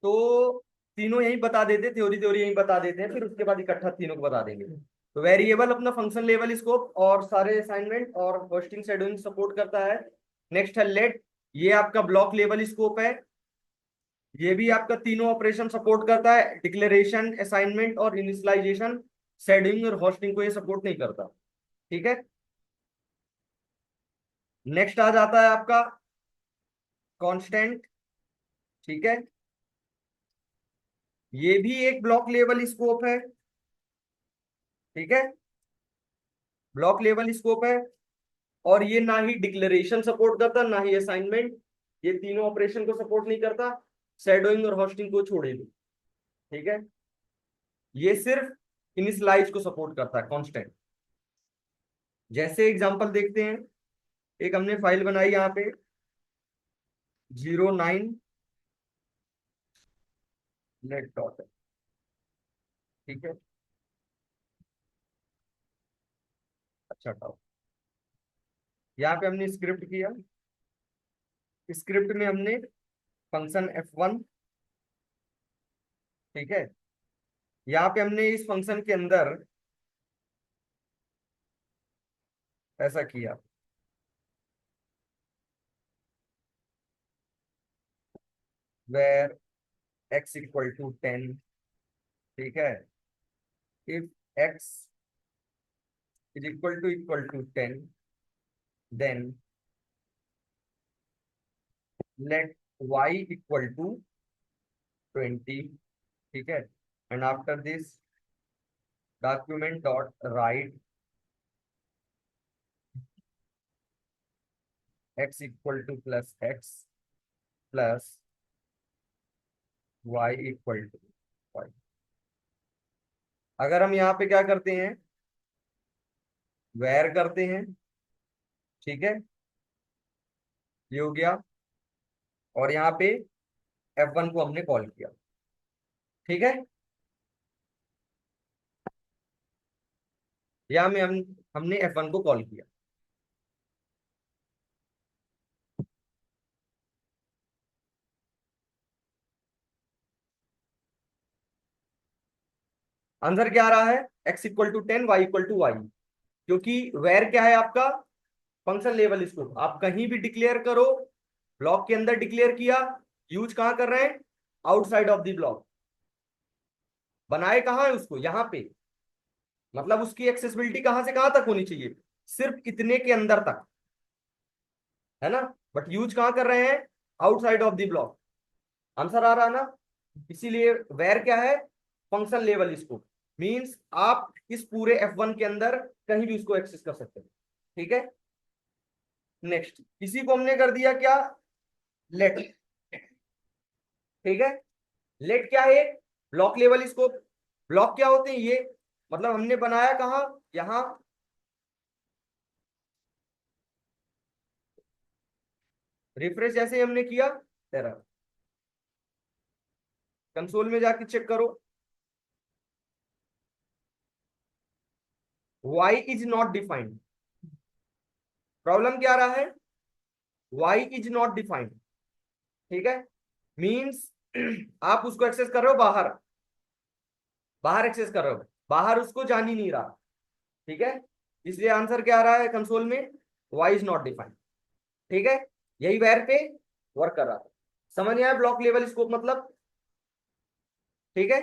तो तीनों यही बता देते, थ्योरी थ्योरी यही बता देते हैं, फिर उसके बाद इकट्ठा तीनों को बता देंगे। तो वेरिएबल अपना फंक्शन लेवल स्कोप और सारे असाइनमेंट और होस्टिंग शेड्यूलिंग सपोर्ट करता है। नेक्स्ट है लेट, ये आपका ब्लॉक लेवल स्कोप है। ये भी आपका तीनों ऑपरेशन सपोर्ट करता है, डिक्लेरेशन, असाइनमेंट और इनिशियलाइजेशन। शेड्यूलिंग और होस्टिंग को ये सपोर्ट नहीं करता। ठीक है। नेक्स्ट आ जाता है आपका कांस्टेंट। ठीक है, ये भी एक ब्लॉक लेवल स्कोप है। ठीक है, ब्लॉक लेवल स्कोप है। और ये ना ही डिक्लेरेशन सपोर्ट करता, ना ही असाइनमेंट। ये तीनों ऑपरेशन को सपोर्ट नहीं करता, शैडोइंग और होस्टिंग को छोड़े भी। ठीक है, ये सिर्फ इनिशियलाइज को सपोर्ट करता है, कांस्टेंट। जैसे एग्जांपल देखते हैं, एक हमने फाइल बनाई यहाँ पे 09 नेट डॉट। ठीक है, अच्छा टॉप। यहाँ पे हमने स्क्रिप्ट किया, स्क्रिप्ट में हमने फंक्शन F1। ठीक है, यहाँ पे हमने इस फंक्शन के अंदर ऐसा किया, वेर x इक्वल टू 10। ठीक है, if x is equal to 10, then let y equal to 20। ठीक है, and after this document dot write x equal to plus x plus y equal to y। अगर हम यहाँ पे क्या करते हैं, वेर करते हैं। ठीक है, ये हो गया। और यहाँ पे F1 को हमने कॉल किया। ठीक है, यहाँ में हमने F1 को कॉल किया। आंसर क्या आ रहा है, x equal to 10, y equal to y. क्योंकि वेर क्या है आपका, फंक्शन लेवल स्कोप। आप कहीं भी डिक्लेयर करो, ब्लॉक के अंदर डिक्लेयर किया, यूज कहाँ कर रहे हैं, आउटसाइड ऑफ द ब्लॉक। बनाए कहाँ है उसको, यहाँ पे। मतलब उसकी एक्सेसिबिलिटी कहाँ से कहाँ तक होनी चाहिए, सिर्फ इतने के अंदर तक, है ना। बट यूज कहाँ कर रहे हैं, outside of the block. Answer आ रहा है ना। इसीलिए वेर क्या है, फंक्शन लेवल स्कोप। मींस आप इस पूरे F1 के अंदर कहीं भी उसको एक्सेस कर सकते हैं। ठीक है, नेक्स्ट इसी को हमने कर दिया क्या, लेट। ठीक है, लेट क्या है, ब्लॉक लेवल स्कोप। ब्लॉक क्या होते हैं ये, मतलब हमने बनाया कहाँ, यहाँ। रिफ्रेश जैसे ही हमने किया, एरर। कंसोल में जाके चेक करो, y is not defined. Problem क्या आ रहा है, y इज नॉट डिफाइंड। ठीक है, मींस आप उसको एक्सेस कर रहे हो बाहर, बाहर एक्सेस कर रहे हो, बाहर उसको जान ही नहीं रहा। ठीक है, इसलिए आंसर क्या आ रहा है कंसोल में, y इज नॉट डिफाइंड। ठीक है, यही वेर पे वर्क कर रहा था। समझ में आया ब्लॉक लेवल स्कोप मतलब। ठीक है,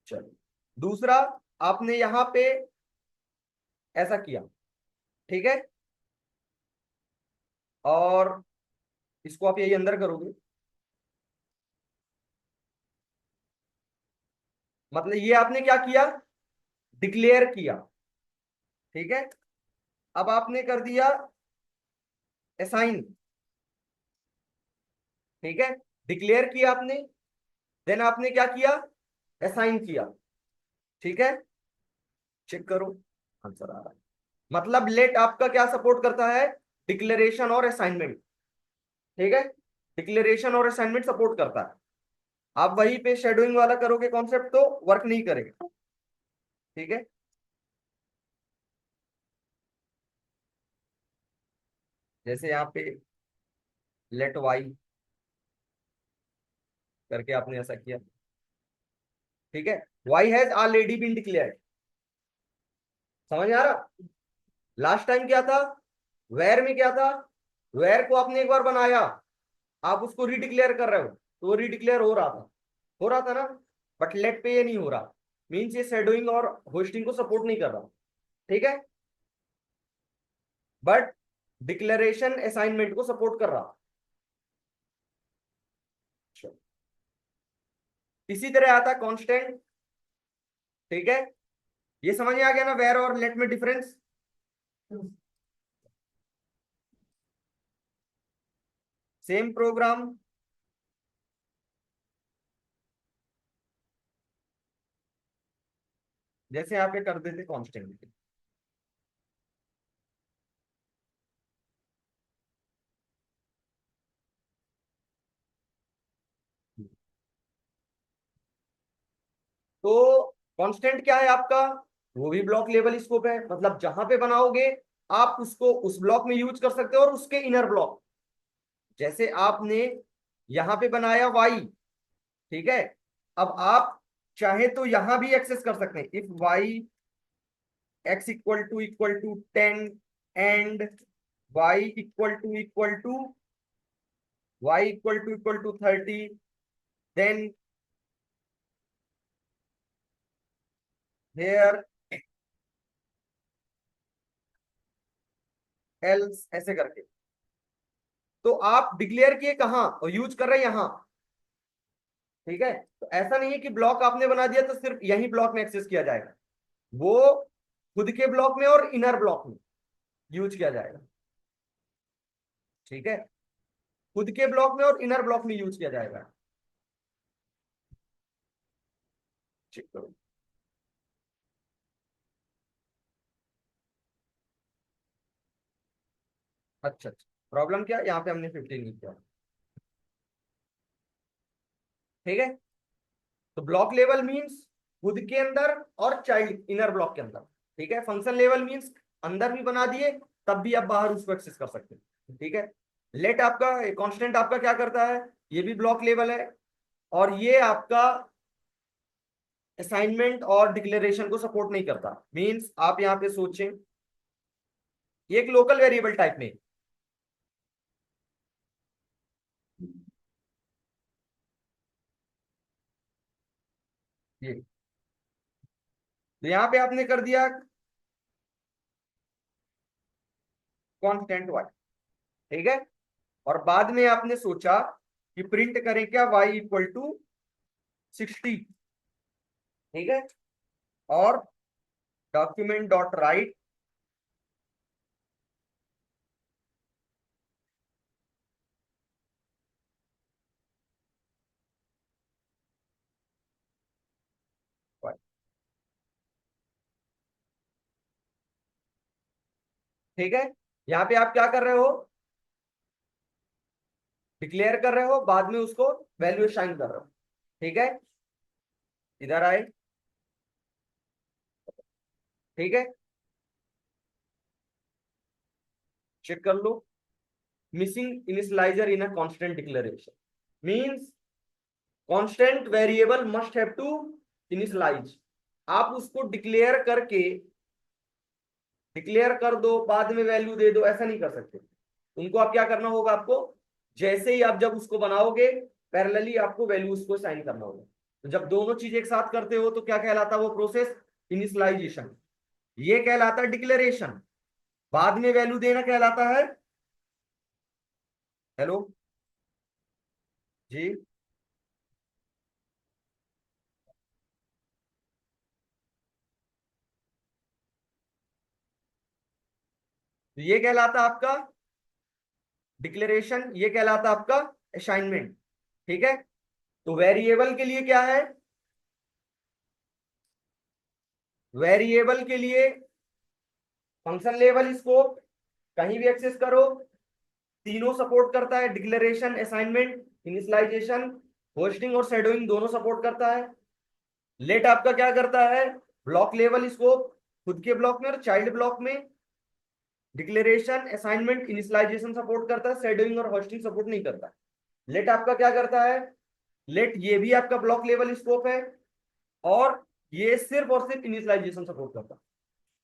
चलो दूसरा, आपने यहां पे ऐसा किया। ठीक है, और इसको आप यही अंदर करोगे, मतलब ये आपने क्या किया, डिक्लेयर किया। ठीक है, अब आपने कर दिया असाइन। ठीक है, डिक्लेयर किया आपने, देन आपने क्या किया, असाइन किया। ठीक है, चेक करो, आंसर आ रहा है। मतलब लेट आपका क्या सपोर्ट करता है, डिक्लेरेशन और असाइनमेंट। ठीक है, डिक्लेरेशन और असाइनमेंट सपोर्ट करता है। आप वहीं पे शेडोइंग वाला करोगे कॉन्सेप्ट तो वर्क नहीं करेगा। ठीक है, जैसे यहाँ पे लेट वाई करके आपने ऐसा किया। ठीक है, y has already been declared. समझ आ रहा? लास्ट टाइम क्या था, वेर में क्या था, वेर को आपने एक बार बनाया, आप उसको रीडिक्लेयर कर रहे हो तो वो रीडिक्लेयर हो रहा था ना। बट लेट पे ये नहीं हो रहा, मीन्स ये शेडोइंग और होस्टिंग को सपोर्ट नहीं कर रहा। ठीक है, बट डिक्लेरेशन असाइनमेंट को सपोर्ट कर रहा। इसी तरह आता कांस्टेंट। ठीक है, ये समझ में आ गया ना वेर और लेट में डिफरेंस। सेम प्रोग्राम, जैसे यहाँ पे कर देते कांस्टेंट। तो कांस्टेंट क्या है आपका, वो भी ब्लॉक लेवल स्कोप है, मतलब जहां पे बनाओगे आप उसको उस ब्लॉक में यूज कर सकते हो और उसके इनर ब्लॉक। जैसे आपने यहां पे बनाया वाई, ठीक है, अब आप चाहे तो यहां भी एक्सेस कर सकते हैं। If y x equal to 10 and y equal to 30, then here else, ऐसे करके। तो आप डिक्लेयर किए कहाँ और यूज कर रहे हैं यहां। ठीक है, तो ऐसा नहीं है कि ब्लॉक आपने बना दिया तो सिर्फ यही ब्लॉक में एक्सेस किया जाएगा, वो खुद के ब्लॉक में और इनर ब्लॉक में यूज किया जाएगा। ठीक है, खुद के ब्लॉक में और इनर ब्लॉक में यूज किया जाएगा। चेक करो। अच्छा अच्छा, प्रॉब्लम क्या, यहाँ पे हमने 15 नहीं किया। ठीक है, तो ब्लॉक लेवल मींस खुद के अंदर और चाइल्ड इनर ब्लॉक के अंदर। ठीक है, फंक्शन लेवल मींस अंदर भी बना दिए तब भी आप बाहर उसको एक्सेस कर सकते हैं। ठीक है, लेट आपका कांस्टेंट आपका क्या करता है, ये भी ब्लॉक लेवल है, और ये आपका असाइनमेंट और डिक्लेरेशन को सपोर्ट नहीं करता। मींस आप यहां पे सोचें, ये एक लोकल वेरिएबल टाइप में। ये तो यहां पे आपने कर दिया कांस्टेंट वाई। ठीक है, और बाद में आपने सोचा कि प्रिंट करें क्या वाई इक्वल टू 60। ठीक है, और डॉक्यूमेंट डॉट राइट वाई। ठीक है, यहां पे आप क्या कर रहे हो, डिक्लेयर कर रहे हो, बाद में उसको वैल्यू असाइन कर रहे हो। ठीक है, इधर आए। ठीक है, चेक कर लो। Missing initialiser in a constant declaration means constant variable must have to initialise. आप उसको डिक्लेयर कर दो बाद में वैल्यू दे दो, ऐसा नहीं कर सकते। उनको आप क्या करना होगा, आपको जैसे ही आप जब उसको बनाओगे पैरेलली आपको वैल्यू उसको साइन करना होगा। तो जब दोनों चीज एक साथ करते हो तो क्या कहलाता है वो प्रोसेस, इनिशियलाइजेशन। ये कहलाता है डिक्लेरेशन, बाद में वैल्यू देना कहलाता है, हेलो जी, तो ये कहलाता आपका डिक्लेरेशन, ये कहलाता आपका असाइनमेंट। ठीक है, तो वेरिएबल के लिए क्या है, वेरिएबल के लिए फंक्शन लेवल स्कोप कहीं भी एक्सेस करो, तीनों सपोर्ट करता है, डिक्लेरेशन, असाइनमेंट, इनिशियलाइजेशन, होस्टिंग और शेडोइंग दोनों सपोर्ट करता है। लेट आपका क्या करता है, ब्लॉक लेवल स्कोप खुद के ब्लॉक में और चाइल्ड ब्लॉक में, डिक्लेरेशन, असाइनमेंट, इनिशियलाइजेशन सपोर्ट करता है, शेडोइंग और होस्टिंग सपोर्ट नहीं करता। लेट आपका क्या करता है, लेट ये भी आपका ब्लॉक लेवल स्कोप है, और ये सिर्फ और सिर्फ इनिशियलाइजेशन सपोर्ट करता है।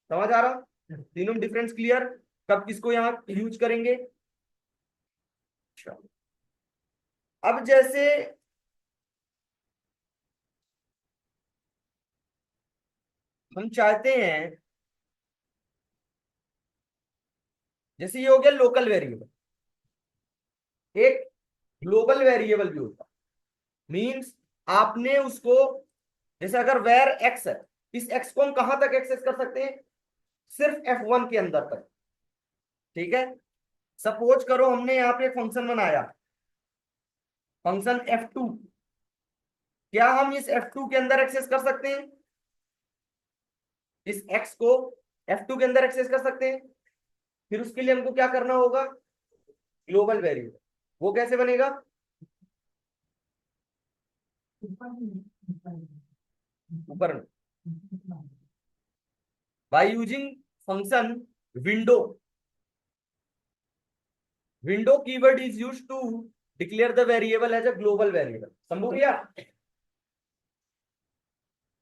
समझ आ रहा? तीनों डिफरेंस क्लियर? कब किसको यहाँ यूज करेंगे? अच्छा, अब जैसे हम चाहते हैं, जैसे ये हो गया लोकल वेरिएबल, एक ग्लोबल वेरिएबल भी होता, मींस आपने उसको, जैसे अगर वेर एक्स है, इस एक्स को हम कहां तक एक्सेस कर सकते हैं? सिर्फ F1 के अंदर तक। ठीक है, सपोज करो हमने यहाँ पे एक फंक्शन बनाया, फंक्शन F2। क्या हम इस F2 के अंदर एक्सेस कर सकते हैं? इस x को F2 के अंदर एक्सेस कर सकते हैं। फिर उसके लिए हमको क्या करना होगा? Global variable. वो कैसे बनेगा? ऊपर में, by using function window. Window keyword is used to declare the variable as a global variable. समझ गया?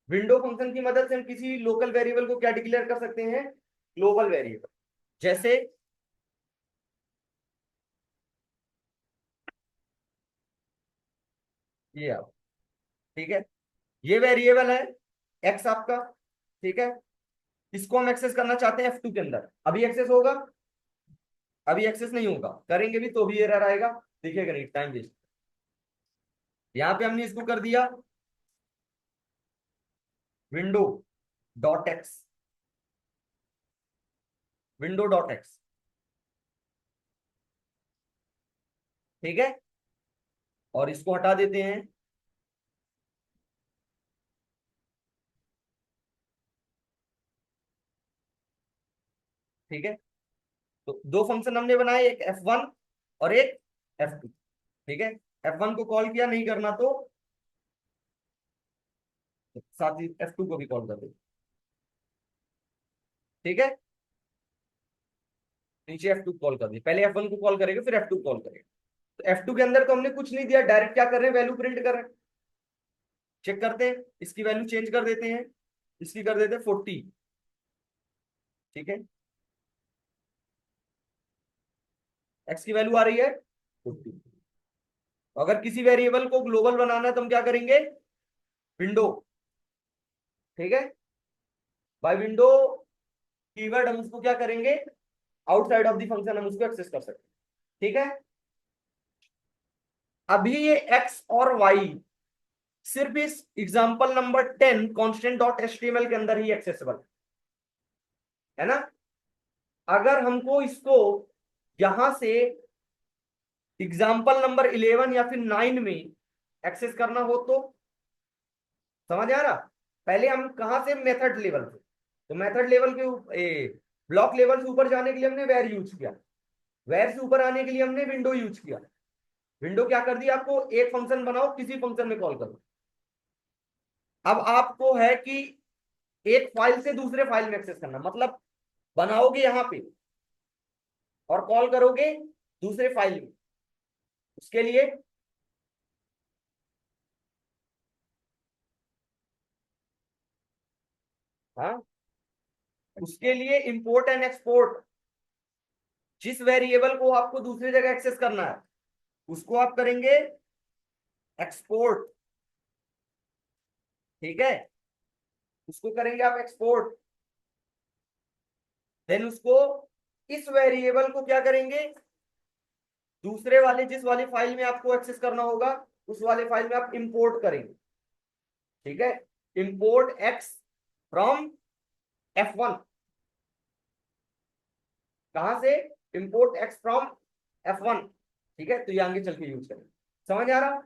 विंडो फंक्शन की मदद से हम किसी लोकल वेरिएबल को क्या डिक्लेयर कर सकते हैं? Global variable. जैसे ये आप, ठीक है, ये वेरिएबल है एक्स आपका, ठीक है, इसको हम एक्सेस करना चाहते हैं F2 के अंदर। अभी एक्सेस होगा? अभी एक्सेस नहीं होगा, करेंगे भी तो भी एरर आएगा, दिखेगा नहीं, टाइम वेस्ट। यहां पे हमने इसको कर दिया window dot x, window dot x, ठीक है, और इसको हटा देते हैं। ठीक है, तो दो फंक्शन हमने बनाए, एक F1 और एक F2। ठीक है, F1 को कॉल किया, नहीं करना तो साथ ही F2 को भी कॉल कर दे। ठीक है, नीचे F2 कॉल कर दिया, पहले F1 को कॉल करेगा फिर F2 कॉल करेगा। तो F2 के अंदर तो हमने कुछ नहीं दिया, डायरेक्ट क्या कर रहे हैं? वैल्यू प्रिंट कर रहे हैं। चेक करते हैं, इसकी वैल्यू चेंज कर देते हैं, इसकी कर देते हैं 40। ठीक है, एक्स की वैल्यू आ रही है 40। अगर किसी वेरिएबल को ग्लोबल बनाना है तो हम क्या करेंगे? विंडो, ठीक है, बाय विंडो कीवर्ड हम उसको क्या करेंगे? आउटसाइड ऑफ द फंक्शन हम उसको एक्सेस कर सकते हैं। ठीक है, अभी ये एक्स और वाई सिर्फ इस example number 10 constant dot HTML के अंदर ही एक्सेसिबल है ना। अगर हमको इसको यहां से एग्जाम्पल नंबर 11 या फिर 9 में एक्सेस करना हो तो, समझ आ रहा? पहले हम कहां से? मेथड लेवल पे। तो मेथड लेवल के ब्लॉक लेवल से ऊपर जाने के लिए हमने वेर यूज किया, वेर से ऊपर आने के लिए हमने विंडो यूज किया। विंडो क्या कर दी आपको? एक फंक्शन बनाओ, किसी फंक्शन में कॉल करो। अब आपको है कि एक फाइल से दूसरे फाइल में एक्सेस करना, मतलब बनाओगे यहां पे और कॉल करोगे दूसरे फाइल में, उसके लिए हाँ, उसके लिए इंपोर्ट एंड एक्सपोर्ट। जिस वेरिएबल को आपको दूसरी जगह एक्सेस करना है उसको आप करेंगे एक्सपोर्ट। ठीक है, उसको करेंगे आप एक्सपोर्ट। देन उसको, इस वेरिएबल को क्या करेंगे? दूसरे वाले, जिस वाली फाइल में आपको एक्सेस करना होगा उस वाले फाइल में आप इंपोर्ट करेंगे। ठीक है, इंपोर्ट एक्स फ्रॉम F1। कहां से? Import x from F1। ठीक है, तो ये आगे चल के यूज करेंगे। समझ आ रहा?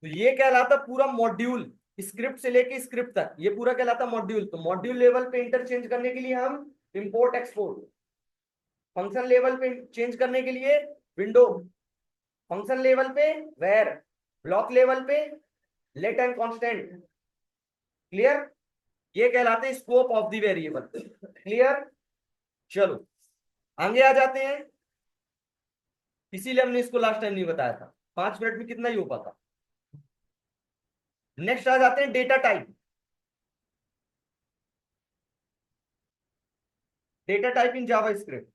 तो ये कहलाता पूरा मॉड्यूल, स्क्रिप्ट से लेके स्क्रिप्ट तक ये पूरा कहलाता मॉड्यूल। तो मॉड्यूल लेवल पे इंटरचेंज करने के लिए हम इंपोर्ट एक्सपोर्ट, फंक्शन लेवल पे चेंज करने के लिए विंडो, फंक्शन लेवल पे वेर, ब्लॉक लेवल पे लेट एंड कांस्टेंट। क्लियर? ये कहलाते हैं scope of the variable. Clear? चलो आगे आ जाते हैं, इसीलिए हमने इसको लास्ट टाइम नहीं बताया था। 5 मिनट में कितना ही हो पाता। नेक्स्ट आ जाते हैं data type. Data type in JavaScript.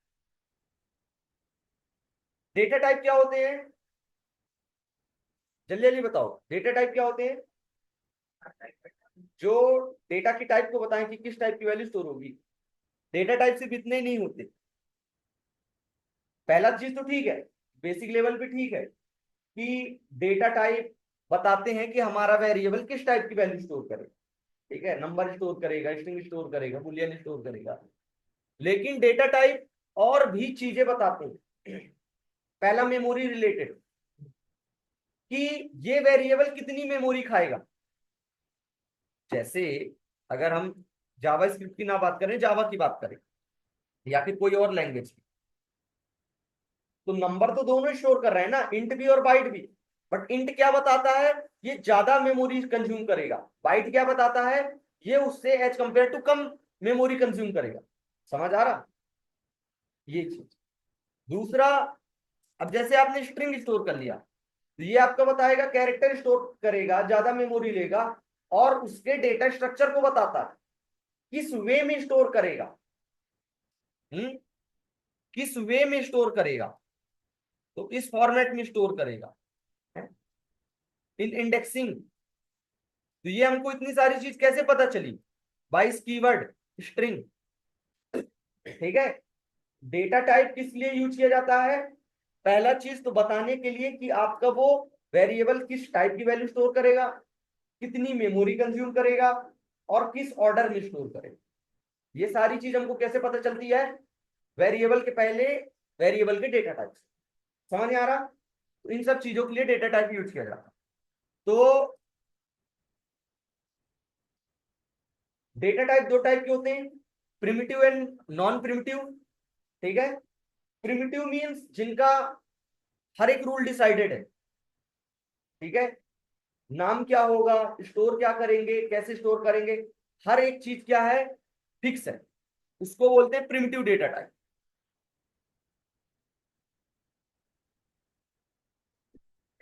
Data type क्या होते हैं, जल्दी जल्दी बताओ, डेटा टाइप क्या होते हैं? जो डेटा की टाइप को बताएं कि किस टाइप की वैल्यू स्टोर होगी। डेटा टाइप सिर्फ इतने ही नहीं होते। पहला चीज तो ठीक है, बेसिक लेवल पे ठीक है कि डेटा टाइप बताते हैं कि हमारा वेरिएबल किस टाइप की वैल्यू स्टोर करे। ठीक है, नंबर स्टोर करेगा, स्ट्रिंग स्टोर करेगा, बुलियन स्टोर करेगा। लेकिन डेटा टाइप और भी चीजें बताते हैं। पहला मेमोरी रिलेटेड, कि ये वेरिएबल कितनी मेमोरी खाएगा। जैसे अगर हम जावा स्क्रिप्ट की ना बात करें, जावा की बात करें या फिर कोई और लैंग्वेज की, तो नंबर तो दोनों स्टोर कर रहे हैं ना, इंट भी और बाइट भी। बट इंट क्या बताता है, ये ज्यादा मेमोरी कंज्यूम करेगा। बाइट क्या बताता है, ये उससे एज कंपेयर टू कम मेमोरी कंज्यूम करेगा। समझ आ रहा, ये चीज। दूसरा, अब जैसे आपने स्ट्रिंग स्टोर कर लिया, तो ये आपका बताएगा कैरेक्टर स्टोर करेगा, ज्यादा मेमोरी लेगा, और उसके डेटा स्ट्रक्चर को बताता है किस वे में स्टोर करेगा। हम्म, किस वे में स्टोर करेगा, तो इस फॉर्मेट में स्टोर करेगा। इन इंडेक्सिंग, तो ये हमको इतनी सारी चीज कैसे पता चली, बाय कीवर्ड स्ट्रिंग। ठीक है, डेटा टाइप किस लिए यूज किया जाता है? पहला चीज तो बताने के लिए कि आपका वो वेरिएबल किस टाइप की वैल्यू स्टोर करेगा, कितनी मेमोरी कंज्यूम करेगा, और किस ऑर्डर में स्टोर करेगा। ये सारी चीज हमको कैसे पता चलती है? वेरिएबल के पहले वेरिएबल के डेटा टाइप। समझ नहीं आ रहा? तो इन सब चीजों के लिए डेटा टाइप यूज किया जाता है। तो डेटा टाइप दो टाइप के होते हैं, प्रिमिटिव एंड नॉन प्रिमिटिव। ठीक है, प्रिमिटिव मींस जिनका हर एक रूल डिसाइडेड है। ठीक है, नाम क्या होगा, स्टोर क्या करेंगे, कैसे स्टोर करेंगे, हर एक चीज क्या है, फिक्स है। उसको बोलते हैं प्रिमिटिव डेटा टाइप।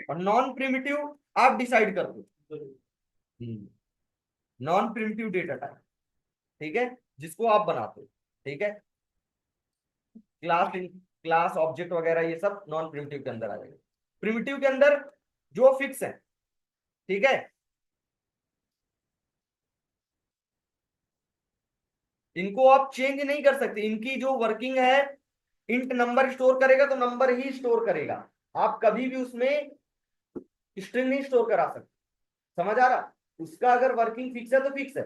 और नॉन प्रिमिटिव आप डिसाइड कर दो, नॉन प्रिमिटिव डेटा टाइप। ठीक है, जिसको आप बनाते हो। ठीक है, क्लास, क्लास ऑब्जेक्ट वगैरह ये सब नॉन प्रिमिटिव के अंदर आ जाएगा। प्रिमिटिव के अंदर जो फिक्स है। ठीक है, इनको आप चेंज नहीं कर सकते, इनकी जो वर्किंग है, इंट नंबर स्टोर करेगा तो नंबर ही स्टोर करेगा। आप कभी भी उसमें स्ट्रिंग नहीं स्टोर करा सकते। समझ आ रहा? उसका अगर वर्किंग फिक्स है तो फिक्स है।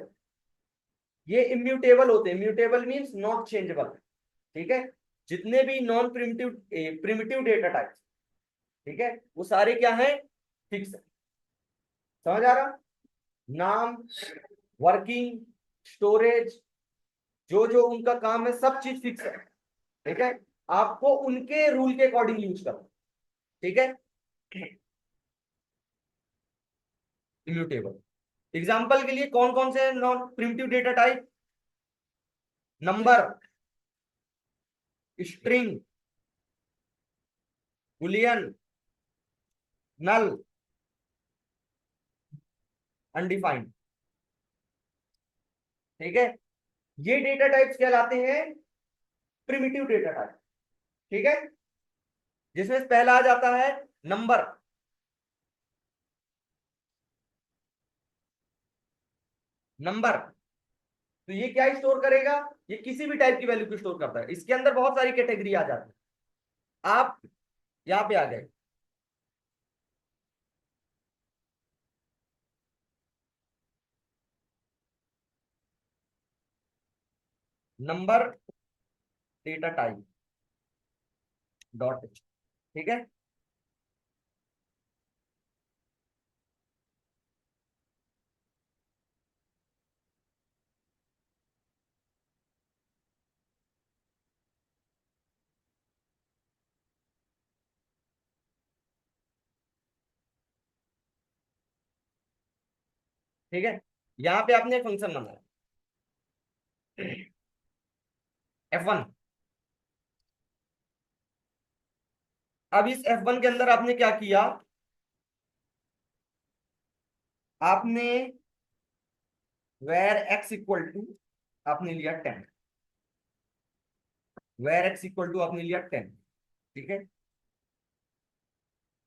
ये इम्यूटेबल होते हैं, इम्यूटेबल मींस नॉट चेंजेबल। ठीक है, जितने भी non primitive primitive data types, ठीक है, वो सारे क्या है, फिक्स है। समझ आ रहा? नाम, वर्किंग, स्टोरेज, जो जो उनका काम है, सब चीज फिक्स है। ठीक है, आपको उनके रूल के अकॉर्डिंग यूज करना। ठीक है, इम्यूटेबल। एग्जाम्पल के लिए कौन कौन से non primitive data type? Number, string, boolean, null, undefined. ठीक है, ये डेटा टाइप्स कहलाते हैं प्रिमिटिव डेटा टाइप। ठीक है, जिसमें पहला आ जाता है नंबर। नंबर, तो ये क्या स्टोर करेगा, ये किसी भी टाइप की वैल्यू को स्टोर करता है। इसके अंदर बहुत सारी कैटेगरी आ जाती है। आप यहाँ पे आ गए, नंबर डेटा टाइप डॉट। ठीक है, ठीक है, यहाँ पे आपने फंक्शन बनाया F1। अब इस F1 के अंदर आपने क्या किया, आपने वेर एक्स इक्वल टू आपने लिया 10, वेर एक्स इक्वल टू आपने लिया 10। ठीक है,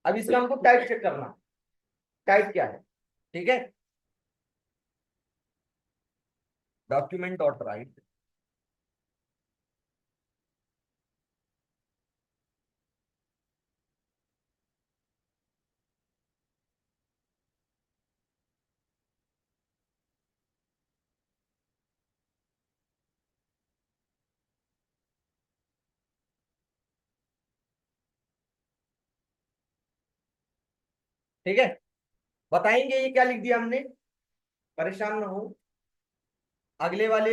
अब इसका हमको टाइप चेक करना, टाइप क्या है। ठीक है, डॉक्यूमेंट डॉट राइट, ठीक है, बताएंगे ये क्या लिख दिया हमने, परेशान ना हो, अगले वाले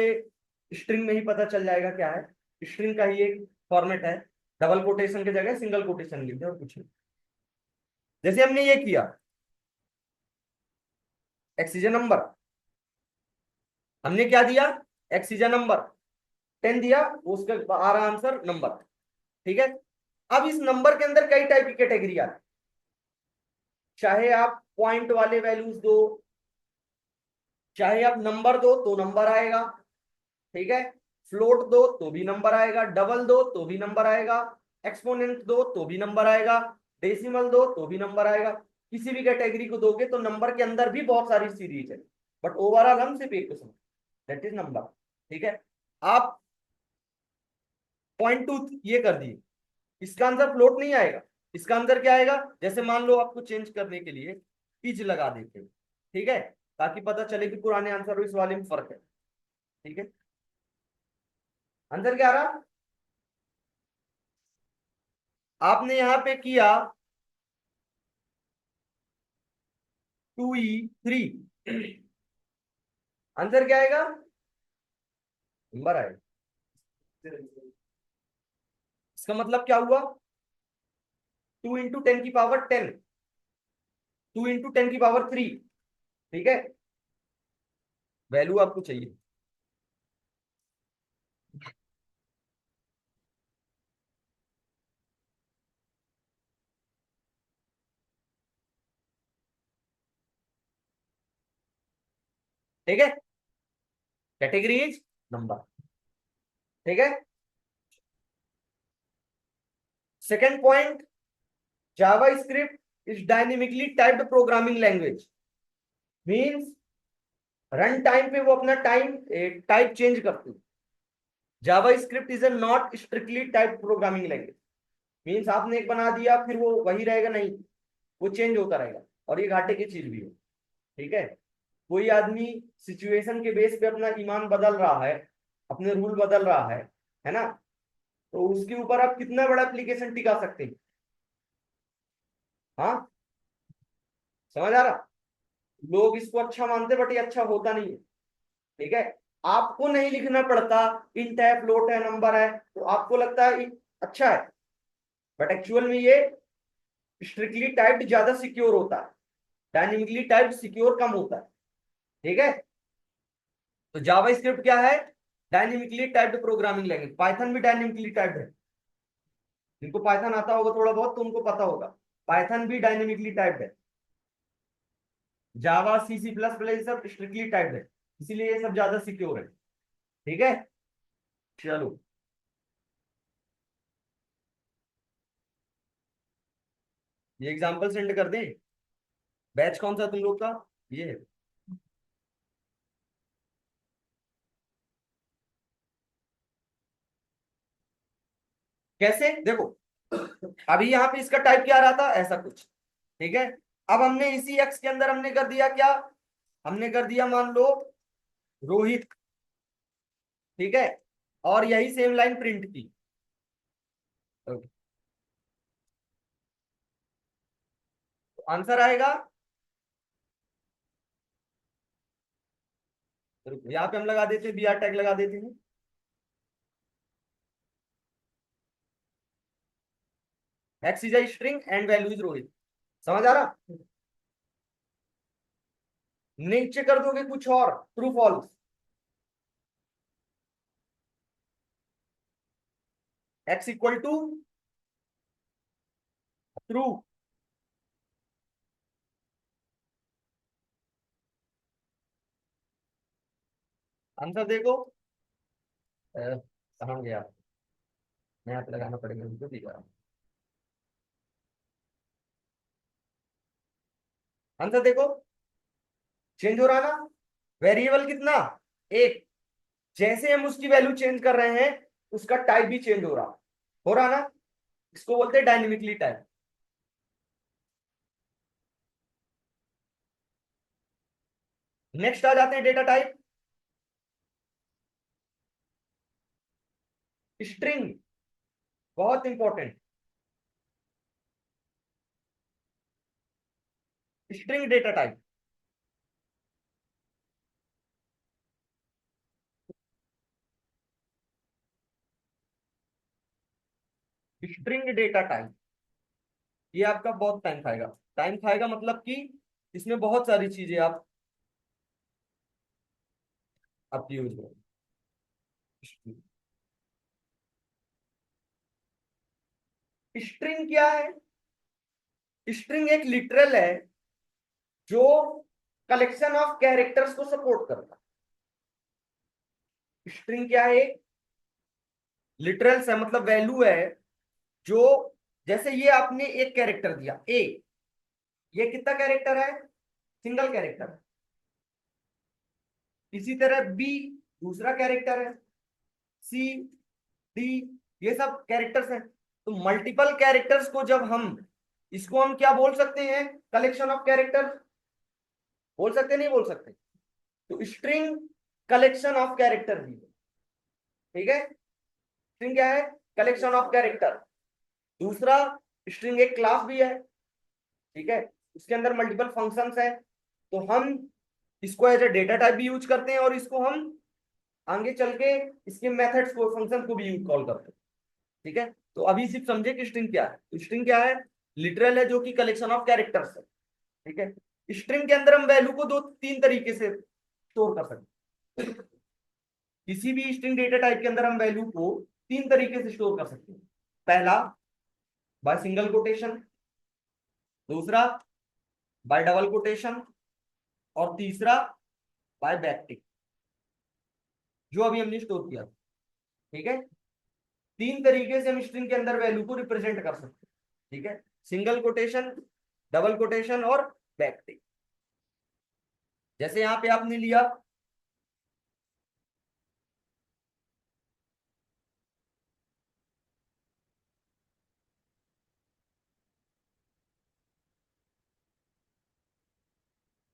स्ट्रिंग में ही पता चल जाएगा क्या है। स्ट्रिंग का ही एक फॉर्मेट है, डबल कोटेशन की जगह सिंगल कोटेशन लिख दे और कुछ नहीं। जैसे हमने ये किया, एक्स इज अ नंबर, हमने क्या दिया, एक्स इज अ नंबर, 10 दिया, उसका आ रहा आंसर नंबर। ठीक है, अब इस नंबर के अंदर कई टाइप की कैटेगरी आती है, चाहे आप पॉइंट वाले वैल्यूज दो, चाहे आप नंबर दो तो नंबर आएगा, ठीक है, फ्लोट दो तो भी नंबर आएगा, डबल दो तो भी नंबर आएगा, एक्सपोनेंट दो तो भी नंबर आएगा, डेसिमल दो तो भी नंबर आएगा। किसी भी कैटेगरी को दोगे तो नंबर के अंदर भी बहुत सारी सीरीज है, बट ओवरऑल हम सिर्फ एक को समझ, दैट इज नंबर। ठीक है, आप पॉइंट टू ये कर दिए, इसका आंसर फ्लोट नहीं आएगा, इसका आंसर क्या आएगा, जैसे मान लो आपको चेंज करने के लिए इज लगा देते हैं, ठीक है, ताकि पता चले कि पुराने आंसर और इस वाले में फर्क है। ठीक है, आंसर क्या आ रहा, आपने यहां पे किया 2E3, आंसर क्या आएगा, नंबर आएगा। इसका मतलब क्या हुआ, 2 × 10⁻10, 2 × 10⁻3, ठीक है, वैल्यू आपको चाहिए। ठीक है, कैटेगरी इज नंबर। ठीक है, second point, JavaScript is dynamically typed programming language, means run time पे वो अपना टाइम टाइप चेंज करती है। JavaScript is a not strictly type programming language, means आपने एक बना दिया फिर वो वही रहेगा, नहीं, वो चेंज होता रहेगा, और ये घाटे की चीज भी है। ठीक है, कोई आदमी सिचुएशन के बेस पे अपना ईमान बदल रहा है, अपने रूल बदल रहा है ना, तो उसके ऊपर आप कितना बड़ा एप्लीकेशन टिका सकते हैं। हाँ, समझ आ रहा, लोग इसको अच्छा मानते बट ये अच्छा होता नहीं है। ठीक है, आपको नहीं लिखना पड़ता, इंट है, फ्लोट है, नंबर है, तो आपको लगता है ये अच्छा है, बट एक्चुअल में ये स्ट्रिक्टली टाइप्ड ज्यादा सिक्योर होता है, डायनेमिकली टाइप्ड सिक्योर कम होता है। ठीक है, तो जावा स्क्रिप्ट क्या है, dynamically typed programming language, Python भी डायनेमिकली टाइप्ड है, जिनको पाइथन आता होगा थोड़ा बहुत तो उनको पता होगा, पाइथन भी डायनेमिकली टाइप्ड है, जावा C++ सब स्ट्रिक्टली टाइप्ड है, इसीलिए ये सब ज्यादा सिक्योर है। ठीक है, चलो, ये एग्जांपल सेंड कर दें, बैच कौन सा तुम लोग का, ये है। कैसे देखो, अभी यहाँ पे इसका टाइप क्या आ रहा था, ऐसा कुछ, ठीक है, अब हमने इसी एक्स के अंदर हमने कर दिया क्या, हमने कर दिया मान लो रोहित, ठीक है, और यही सेम लाइन प्रिंट की। Okay, तो आंसर आएगा, यहाँ पे हम लगा देते हैं, BR टैग लगा देते हैं, x is a string and value is Rohit, समझ आ रहा, नीचे कर दोगे कुछ और, true false, x equal to true, answer देखो। कहाँ गया? मैथ लगाना पड़ेगा मुझको, दिखा। आंसर देखो, चेंज हो रहा ना। वेरिएबल कितना? एक। जैसे हम उसकी वैल्यू चेंज कर रहे हैं, उसका टाइप भी चेंज हो रहा ना। इसको बोलते हैं डायनेमिकली टाइप। नेक्स्ट आ जाते हैं डेटा टाइप। स्ट्रिंग, बहुत important. String data type. String data type, ये आपका बहुत टाइम खाएगा। टाइम खाएगा मतलब कि इसमें बहुत सारी चीजें आप यूज हो। स्ट्रिंग क्या है? स्ट्रिंग एक लिटरल है जो कलेक्शन ऑफ कैरेक्टर्स को सपोर्ट करता है। स्ट्रिंग क्या है? लिटरल्स है, मतलब वैल्यू है जो, जैसे ये आपने एक कैरेक्टर दिया ए, ये कितना कैरेक्टर है? Single character. इसी तरह बी दूसरा कैरेक्टर है, सी, डी, ये सब कैरेक्टर्स हैं। तो मल्टीपल कैरेक्टर्स को जब हम, इसको हम क्या बोल सकते हैं? कलेक्शन ऑफ कैरेक्टर्स बोल सकते, नहीं बोल सकते? तो स्ट्रिंग कलेक्शन ऑफ कैरेक्टर भी है। ठीक है, स्ट्रिंग क्या है? Collection of character. दूसरा, स्ट्रिंग एक क्लास भी है। ठीक है, उसके अंदर मल्टीपल फंक्शंस है। तो हम इसको एज ए डेटा टाइप भी यूज करते हैं, और इसको हम आगे चल के इसके मेथड्स को, फंक्शन को भी यूज कॉल करते हैं। ठीक है, तो अभी सिर्फ समझे कि स्ट्रिंग क्या है। तो स्ट्रिंग क्या है? लिटरल है जो कि कलेक्शन ऑफ कैरेक्टर्स है। ठीक है, स्ट्रिंग के अंदर हम वैल्यू को दो तीन तरीके से स्टोर कर सकते हैं। किसी भी स्ट्रिंग डेटा टाइप के अंदर हम वैल्यू को तीन तरीके से स्टोर कर सकते हैं। पहला, बाय सिंगल कोटेशन। दूसरा, बाय डबल कोटेशन। और तीसरा, बाय बैकटिक, जो अभी हमने स्टोर किया। ठीक है, तीन तरीके से हम स्ट्रिंग के अंदर वैल्यू को रिप्रेजेंट कर सकते हैं। ठीक है, सिंगल कोटेशन, डबल कोटेशन और बैकटिक। जैसे यहां पे आपने लिया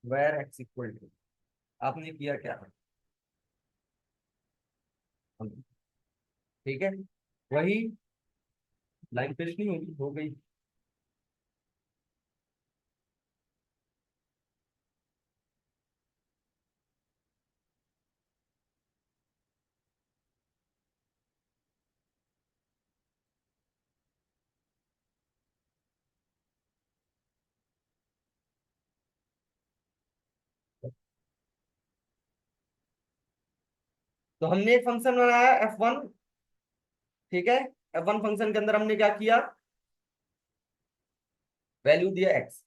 where x इक्वल टू, आपने किया क्या? ठीक है, वही लाइन पेस्ट नहीं होगी, हो गई। तो हमने एक फंक्शन बनाया f1। ठीक है, f1 फंक्शन के अंदर हमने क्या किया? वैल्यू दिया x।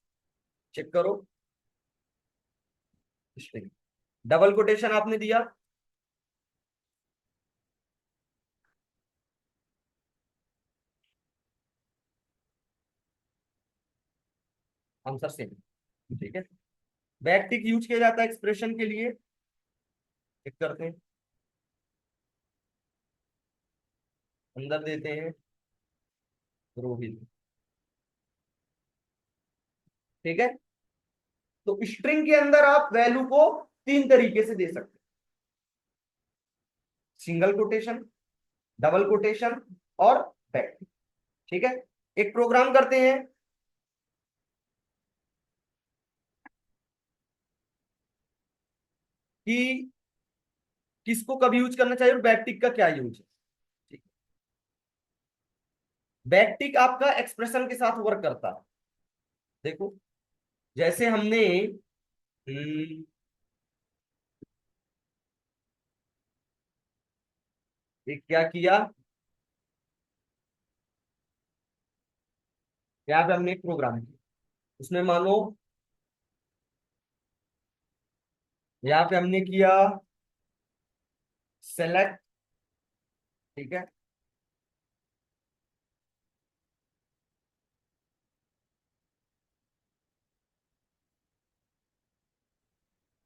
चेक करो, स्ट्रिंग। डबल कोटेशन आपने दिया, आंसर सेम। ठीक है, बैकटिक यूज किया जाता है एक्सप्रेशन के लिए। चेक करते हैं, अंदर देते हैं रोहित। ठीक है, तो स्ट्रिंग के अंदर आप वैल्यू को तीन तरीके से दे सकते हैं। सिंगल कोटेशन, डबल कोटेशन और बैकटिक। ठीक है, एक प्रोग्राम करते हैं कि किसको कब यूज करना चाहिए और बैकटिक का क्या यूज है। बैकटिक आपका एक्सप्रेशन के साथ वर्क करता है। देखो, जैसे हमने एक क्या किया, यहाँ पे हमने एक प्रोग्राम किया, उसमें मानो यहाँ पे हमने किया सेलेक्ट, ठीक है,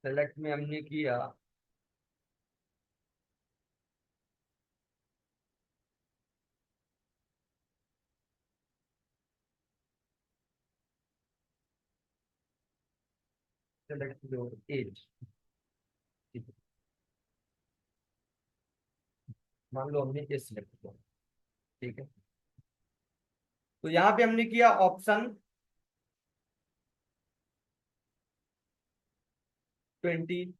सेलेक्ट में हमने किया सेलेक्ट योर एज, ठीक है, मान लो हमने एज सेलेक्ट किया, ठीक है। तो यहाँ पे हमने किया ऑप्शन 20,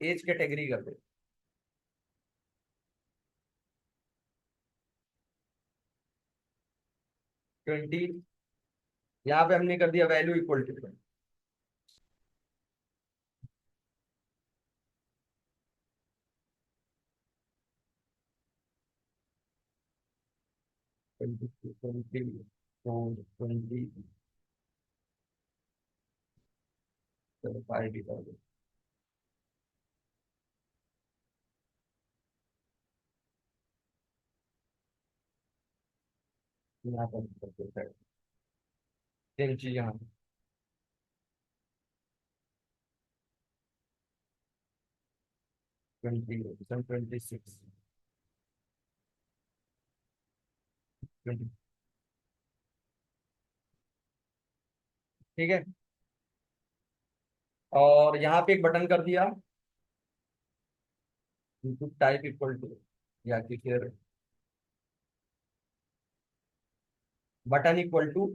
एज कैटेगरी कर दो 20, यहाँ पे हमने कर दिया वैल्यू इक्वल टू 20, 20, 5 भी कर दो। यहाँ पर कर दो सेम चीज यहाँ 20, 26, 20, ठीक है। और यहाँ पे एक बटन कर दिया इनपुट टाइप इक्वल टू, या कि फिर button equal to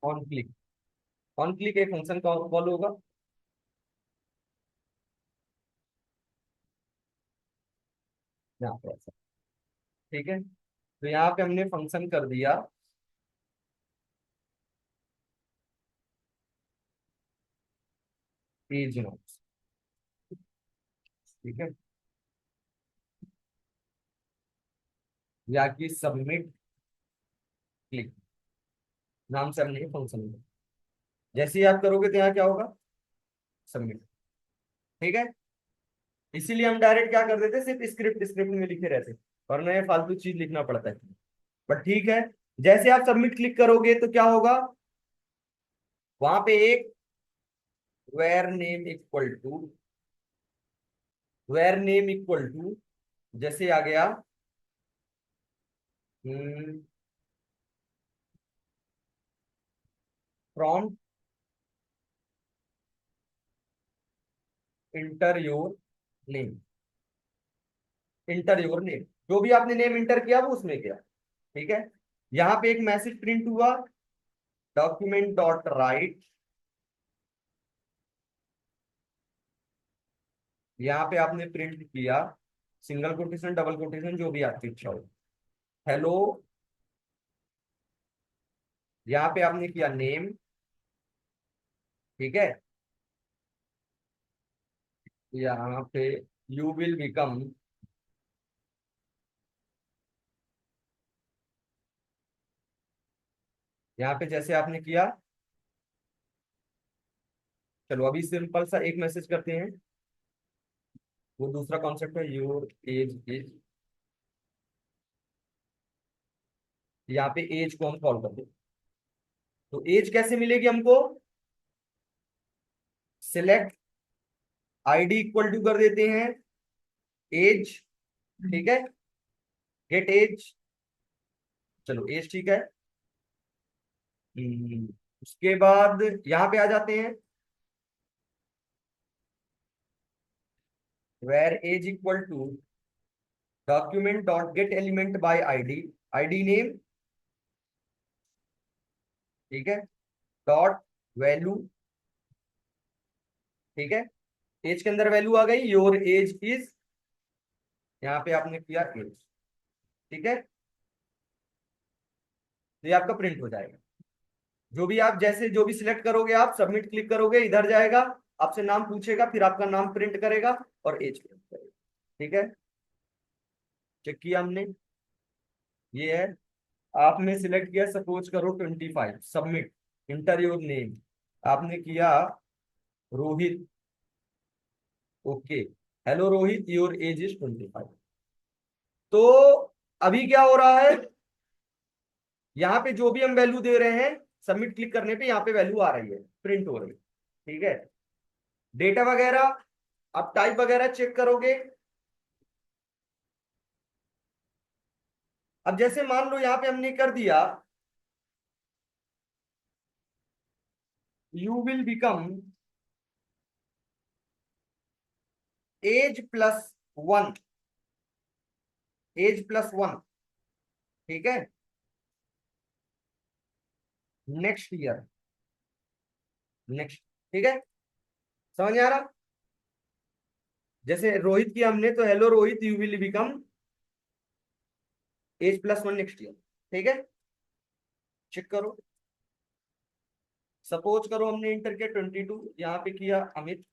on click, on click एक फंक्शन कॉल होगा, यहाँ पे ऐसा, ठीक है। तो यहाँ पे हमने फंक्शन कर दिया एज नोट्स, ठीक है, या कि सबमिट क्लिक नाम से हमने फंक्शन, जैसे ही आप करोगे तो यहाँ क्या होगा, सबमिट, ठीक है। इसीलिए हम डायरेक्ट क्या कर देते, सिर्फ स्क्रिप्ट स्क्रिप्ट में लिखे रहते, वरना ये फालतू चीज लिखना पड़ता है। बट ठीक है, जैसे आप सबमिट क्लिक करोगे तो क्या होगा, वहां पे एक var name equal to, var name equal to, जैसे आ गया from enter your name, enter your name, जो भी आपने नेम इंटर किया वो उसमें गया, ठीक है। यहाँ पे एक मैसेज प्रिंट हुआ, डॉक्यूमेंट डॉट राइट, यहाँ पे आपने प्रिंट किया सिंगल कोटेशन डबल कोटेशन जो भी आपकी इच्छा हो, हेलो, यहाँ पे आपने किया नेम, ठीक है, यहाँ पे यू विल बिकम, यहाँ पे जैसे आपने किया, चलो अभी सिंपल सा एक मैसेज करते हैं, वो दूसरा कॉन्सेप्ट है योर एज इज, यहाँ पे एज को हम कॉल कर दो, तो एज कैसे मिलेगी हमको, सिलेक्ट आईडी इक्वल टू कर देते हैं एज, ठीक है, गेट एज, चलो एज ठीक है। उसके बाद यहाँ पे आ जाते हैं, var age equal to document dot get element by ID, ID name, ठीक है, डॉट वैल्यू, ठीक है, एज के अंदर वैल्यू आ गई, योर एज इज, यहाँ पे आपने किया एज, ठीक है, तो ये आपका प्रिंट हो जाएगा। जो भी आप जैसे जो भी सिलेक्ट करोगे, आप सबमिट क्लिक करोगे, इधर जाएगा, आपसे नाम पूछेगा, फिर आपका नाम प्रिंट करेगा और एज प्रिंट करेगा, ठीक है, चेक किया हमने। ये है, आपने सिलेक्ट किया सपोज करो 25, सबमिट, इंटर योर नेम, आपने किया Rohit, okay, hello Rohit your age is 25। तो अभी क्या हो रहा है, यहाँ पे जो भी हम वैल्यू दे रहे हैं, सबमिट क्लिक करने पे यहाँ पे वैल्यू आ रही है, प्रिंट हो रही है, ठीक है। डेटा वगैरह आप टाइप वगैरह चेक करोगे। अब जैसे मान लो यहाँ पे हमने कर दिया, you will become age plus one, age plus one, ठीक है, नेक्स्ट ईयर, नेक्स्ट, ठीक है, समझ में आ रहा। जैसे रोहित की हमने, तो hello Rohit you will become age plus one next year, ठीक है, चेक करो। सपोज करो हमने इंटर किया 22, यहाँ पे किया अमित,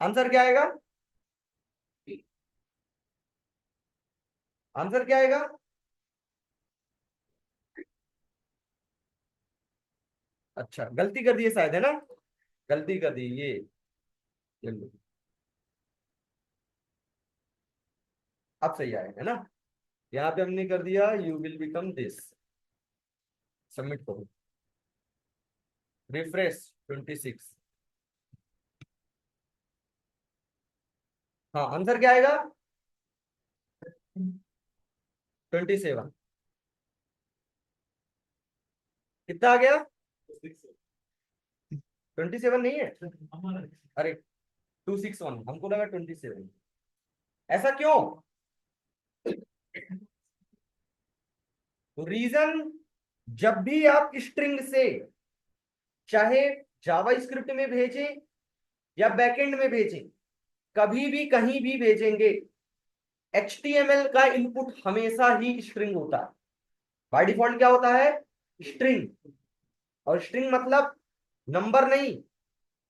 आंसर क्या आएगा, आंसर क्या आएगा, अच्छा गलती कर दी है शायद, है ना, गलती कर दी ये, चलो अब सही आएगा, है ना। यहाँ पे हमने कर दिया you will become this, submit करो, रिफ्रेश 26, हाँ आंसर क्या आएगा, 27, कितना आ गया, 27 नहीं है, अरे 261, हमको लगा 27, ऐसा क्यों, तो रीजन, जब भी आप स्ट्रिंग से, चाहे जावा स्क्रिप्ट में भेजें या बैकएंड में भेजें, कभी भी कहीं भी भेजेंगे, HTML का इनपुट हमेशा ही स्ट्रिंग होता है, बाय डिफॉल्ट क्या होता है, स्ट्रिंग। और स्ट्रिंग मतलब नंबर नहीं,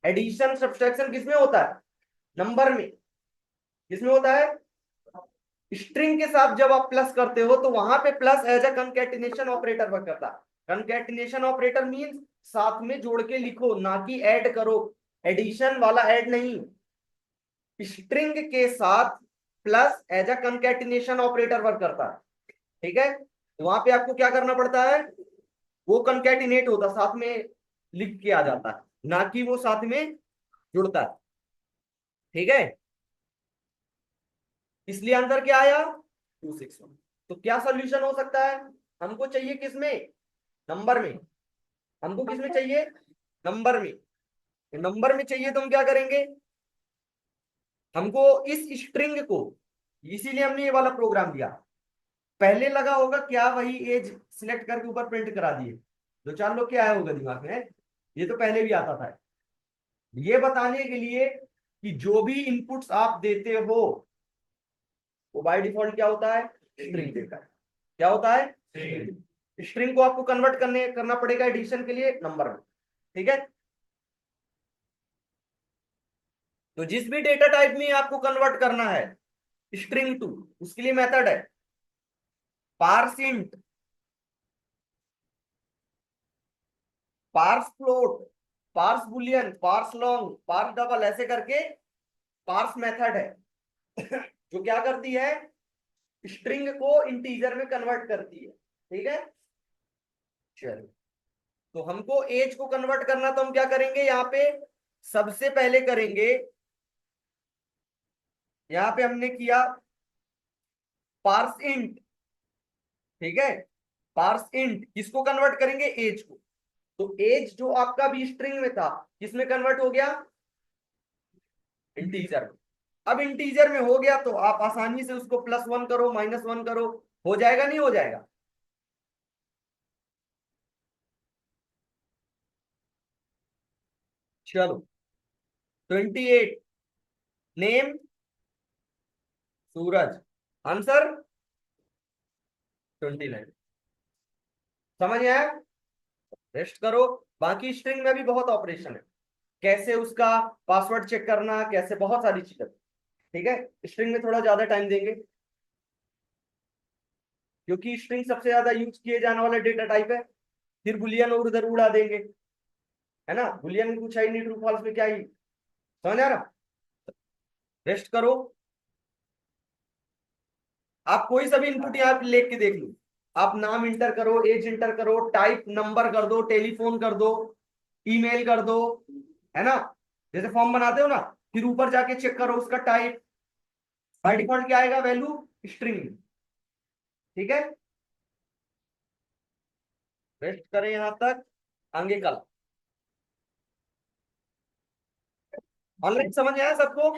एडिशन सब्सट्रैक्शन किसमें होता है, नंबर में, किसमें होता है, स्ट्रिंग के साथ जब आप प्लस करते हो तो वहां पे plus as a concatenation operator work करता है। कंकैटिनेशन ऑपरेटर मींस साथ में जोड़ के लिखो, ना कि ऐड करो, एडिशन वाला ऐड नहीं, स्ट्रिंग के साथ plus as a concatenation operator work करता है, ठीक है। तो वहां पे आपको क्या करना पड़ता है, वो कंकैटिनेट होता, साथ में लिख के आ जाता है, ना कि वो साथ में जुड़ता है, ठीक है। इसलिए आंसर क्या आया, 261। तो क्या सोल्यूशन हो सकता है, हमको चाहिए किसमें, नंबर में, हमको किसमें चाहिए, नंबर में, नंबर में चाहिए तो हम क्या करेंगे, हमको इस स्ट्रिंग को, इसीलिए हमने ये वाला प्रोग्राम दिया। पहले लगा होगा क्या, वही एज सिलेक्ट करके ऊपर प्रिंट करा दिए, दो चार लोग क्या आया होगा दिमाग में, ये तो पहले भी आता था, ये बताने के लिए कि जो भी इनपुट्स आप देते हो वो बाय डिफॉल्ट क्या होता है, स्ट्रिंग देता है, क्या होता है, स्ट्रिंग को आपको कन्वर्ट करना पड़ेगा एडिशन के लिए नंबर में, ठीक है। तो जिस भी डेटा टाइप में आपको कन्वर्ट करना है स्ट्रिंग टू, उसके लिए मेथड है parse int, parse float, parse boolean, parse long, parse double, ऐसे करके पार्स मेथड है जो क्या करती है, स्ट्रिंग को इंटीजर में कन्वर्ट करती है, ठीक है। चलो, तो हमको एज को कन्वर्ट करना, तो हम क्या करेंगे, यहाँ पे सबसे पहले करेंगे, यहाँ पे हमने किया पार्स इंट, ठीक है, पार्स इंट किसको कन्वर्ट करेंगे, एज को। तो एज जो आपका भी स्ट्रिंग में था, किसमें कन्वर्ट हो गया, इंटीजर में। अब इंटीजर में हो गया तो आप आसानी से उसको +1 करो, -1 करो, हो जाएगा, नहीं हो जाएगा, चलो 28, नेम सूरज, आंसर 29, समझ आया, रेस्ट करो। बाकी स्ट्रिंग में भी बहुत ऑपरेशन है, कैसे उसका पासवर्ड चेक करना, कैसे बहुत सारी चीजें, ठीक है, स्ट्रिंग में थोड़ा ज्यादा टाइम देंगे, क्योंकि स्ट्रिंग सबसे ज्यादा यूज किए जाने वाला डेटा टाइप है। फिर बुलियन और उधर उड़ा देंगे, है ना, बुलियन में कुछ है ही नहीं, ट्रू फॉल्स में क्या ही, समझ आ रहा। रेस्ट करो, आप कोई सा भी इनपुट यहाँ पे लिख के देख लो। आप नाम इंटर करो, एज इंटर करो, टाइप नंबर कर दो, टेलीफोन कर दो, ईमेल कर दो, है ना, जैसे फॉर्म बनाते हो ना। फिर ऊपर जाके चेक करो उसका टाइप, बाय डिफॉल्ट क्या आएगा, वैल्यू स्ट्रिंग। ठीक है, रेस्ट करें यहां तक, आगे कल। ऑनलाइन समझ आया सबको।